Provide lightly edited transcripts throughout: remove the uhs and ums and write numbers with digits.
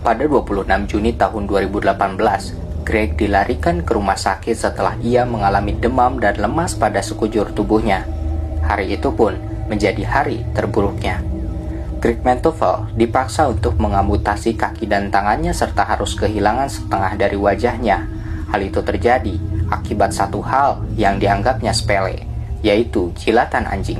Pada 26 Juni tahun 2018, Greg dilarikan ke rumah sakit setelah ia mengalami demam dan lemas pada sekujur tubuhnya. Hari itu pun menjadi hari terburuknya. Greg Mentoffel dipaksa untuk mengamputasi kaki dan tangannya serta harus kehilangan setengah dari wajahnya. Hal itu terjadi akibat satu hal yang dianggapnya sepele, yaitu jilatan anjing.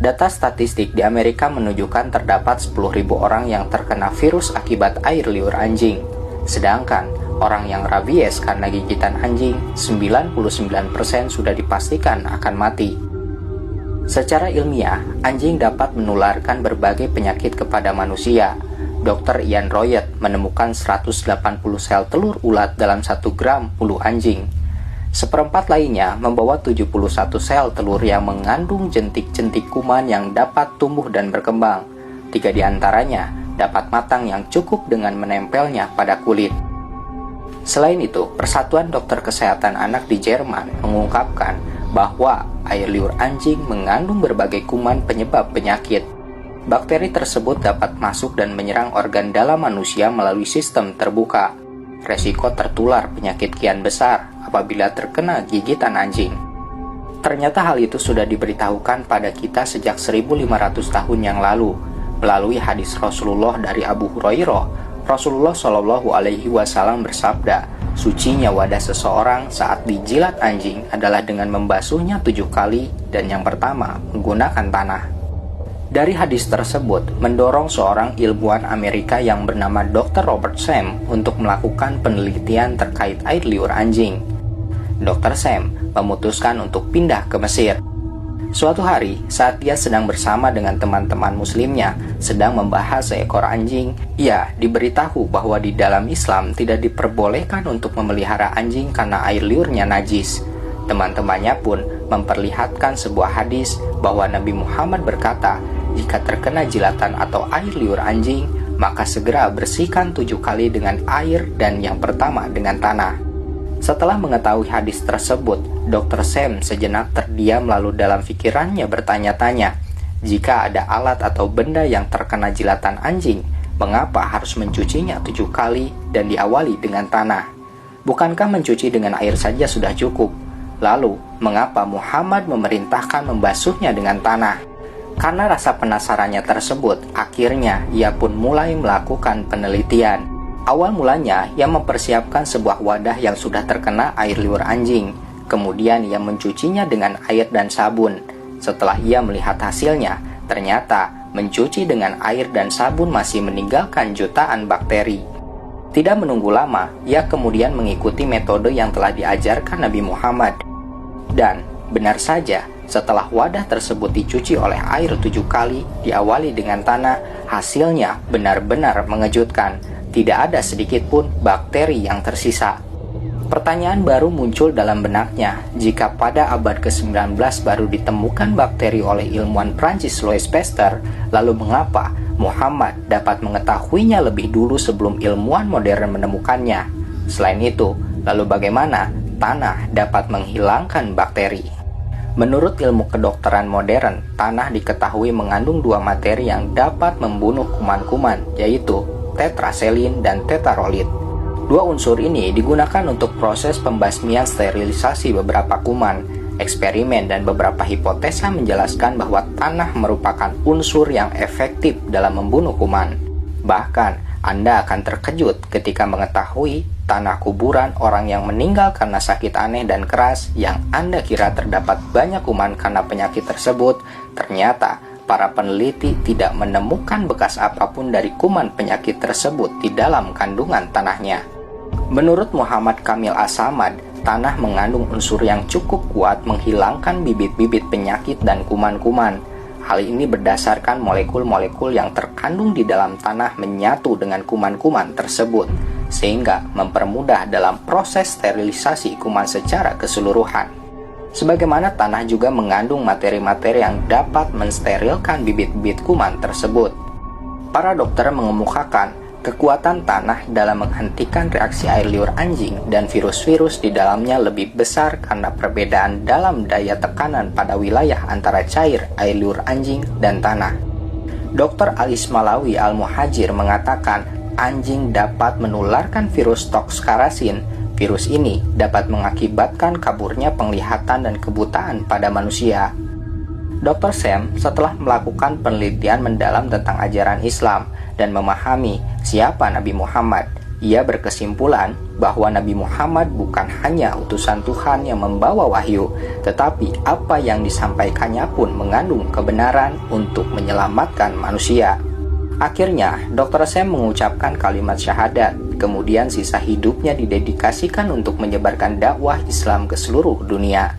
Data statistik di Amerika menunjukkan terdapat 10.000 orang yang terkena virus akibat air liur anjing. Sedangkan orang yang rabies karena gigitan anjing, 99% sudah dipastikan akan mati. Secara ilmiah, anjing dapat menularkan berbagai penyakit kepada manusia. Dr. Ian Royet menemukan 180 sel telur ulat dalam 1 gram bulu anjing. Seperempat lainnya membawa 71 sel telur yang mengandung jentik-jentik kuman yang dapat tumbuh dan berkembang. 3 diantaranya dapat matang yang cukup dengan menempelnya pada kulit. Selain itu, Persatuan Dokter Kesehatan Anak di Jerman mengungkapkan bahwa air liur anjing mengandung berbagai kuman penyebab penyakit. Bakteri tersebut dapat masuk dan menyerang organ dalam manusia melalui sistem terbuka. Resiko tertular penyakit kian besar apabila terkena gigitan anjing. Ternyata hal itu sudah diberitahukan pada kita sejak 1500 tahun yang lalu. Melalui hadis Rasulullah dari Abu Hurairah, Rasulullah Shallallahu Alaihi Wasallam bersabda, sucinya wadah seseorang saat dijilat anjing adalah dengan membasuhnya 7 kali dan yang pertama menggunakan tanah. Dari hadis tersebut mendorong seorang ilmuwan Amerika yang bernama Dr. Robert Sam untuk melakukan penelitian terkait air liur anjing. Dr. Sam memutuskan untuk pindah ke Mesir. Suatu hari, saat dia sedang bersama dengan teman-teman muslimnya sedang membahas seekor anjing, ia diberitahu bahwa di dalam Islam tidak diperbolehkan untuk memelihara anjing karena air liurnya najis. Teman-temannya pun memperlihatkan sebuah hadis bahwa Nabi Muhammad berkata, jika terkena jilatan atau air liur anjing, maka segera bersihkan 7 kali dengan air dan yang pertama dengan tanah. Setelah mengetahui hadis tersebut, Dr. Sam sejenak terdiam lalu dalam pikirannya bertanya-tanya, jika ada alat atau benda yang terkena jilatan anjing, mengapa harus mencucinya 7 kali dan diawali dengan tanah? Bukankah mencuci dengan air saja sudah cukup? Lalu, mengapa Muhammad memerintahkan membasuhnya dengan tanah? Karena rasa penasarannya tersebut, akhirnya ia pun mulai melakukan penelitian. Awal mulanya, ia mempersiapkan sebuah wadah yang sudah terkena air liur anjing. Kemudian ia mencucinya dengan air dan sabun. Setelah ia melihat hasilnya, ternyata mencuci dengan air dan sabun masih meninggalkan jutaan bakteri. Tidak menunggu lama, ia kemudian mengikuti metode yang telah diajarkan Nabi Muhammad. Dan benar saja, setelah wadah tersebut dicuci oleh air 7 kali, diawali dengan tanah, hasilnya benar-benar mengejutkan. Tidak ada sedikit pun bakteri yang tersisa. Pertanyaan baru muncul dalam benaknya, jika pada abad ke-19 baru ditemukan bakteri oleh ilmuwan Prancis Louis Pasteur, lalu mengapa Muhammad dapat mengetahuinya lebih dulu sebelum ilmuwan modern menemukannya? Selain itu, lalu bagaimana tanah dapat menghilangkan bakteri? Menurut ilmu kedokteran modern, tanah diketahui mengandung 2 materi yang dapat membunuh kuman-kuman, yaitu tetraselin dan tetrarolit. 2 unsur ini digunakan untuk proses pembasmian sterilisasi beberapa kuman. Eksperimen dan beberapa hipotesa menjelaskan bahwa tanah merupakan unsur yang efektif dalam membunuh kuman. Bahkan, Anda akan terkejut ketika mengetahui tanah kuburan orang yang meninggal karena sakit aneh dan keras yang Anda kira terdapat banyak kuman karena penyakit tersebut, ternyata para peneliti tidak menemukan bekas apapun dari kuman penyakit tersebut di dalam kandungan tanahnya. Menurut Muhammad Kamil As-Samad, tanah mengandung unsur yang cukup kuat menghilangkan bibit-bibit penyakit dan kuman-kuman. Hal ini berdasarkan molekul-molekul yang terkandung di dalam tanah menyatu dengan kuman-kuman tersebut, sehingga mempermudah dalam proses sterilisasi kuman secara keseluruhan. Sebagaimana tanah juga mengandung materi-materi yang dapat mensterilkan bibit-bibit kuman tersebut. Para dokter mengemukakan kekuatan tanah dalam menghentikan reaksi air liur anjing dan virus-virus di dalamnya lebih besar karena perbedaan dalam daya tekanan pada wilayah antara cair air liur anjing dan tanah. Dr. Alis Malawi Al-Muhajir mengatakan, anjing dapat menularkan virus toxkarasin, virus ini dapat mengakibatkan kaburnya penglihatan dan kebutaan pada manusia. Dr. Sam setelah melakukan penelitian mendalam tentang ajaran Islam dan memahami siapa Nabi Muhammad, ia berkesimpulan bahwa Nabi Muhammad bukan hanya utusan Tuhan yang membawa wahyu, tetapi apa yang disampaikannya pun mengandung kebenaran untuk menyelamatkan manusia. Akhirnya, Dr. Sam mengucapkan kalimat syahadat, kemudian sisa hidupnya didedikasikan untuk menyebarkan dakwah Islam ke seluruh dunia.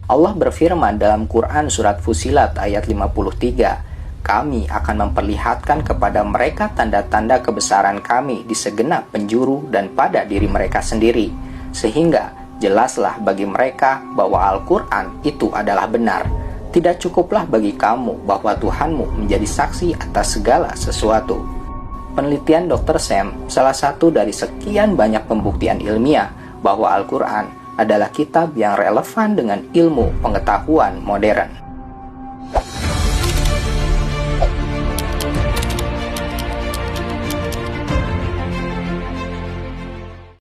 Allah berfirman dalam Quran surat Fusilat ayat 53, "Kami akan memperlihatkan kepada mereka tanda-tanda kebesaran kami di segenap penjuru dan pada diri mereka sendiri, sehingga jelaslah bagi mereka bahwa Al-Quran itu adalah benar. Tidak cukuplah bagi kamu bahwa Tuhanmu menjadi saksi atas segala sesuatu." Penelitian Dr. Sam salah satu dari sekian banyak pembuktian ilmiah bahwa Al-Quran adalah kitab yang relevan dengan ilmu pengetahuan modern.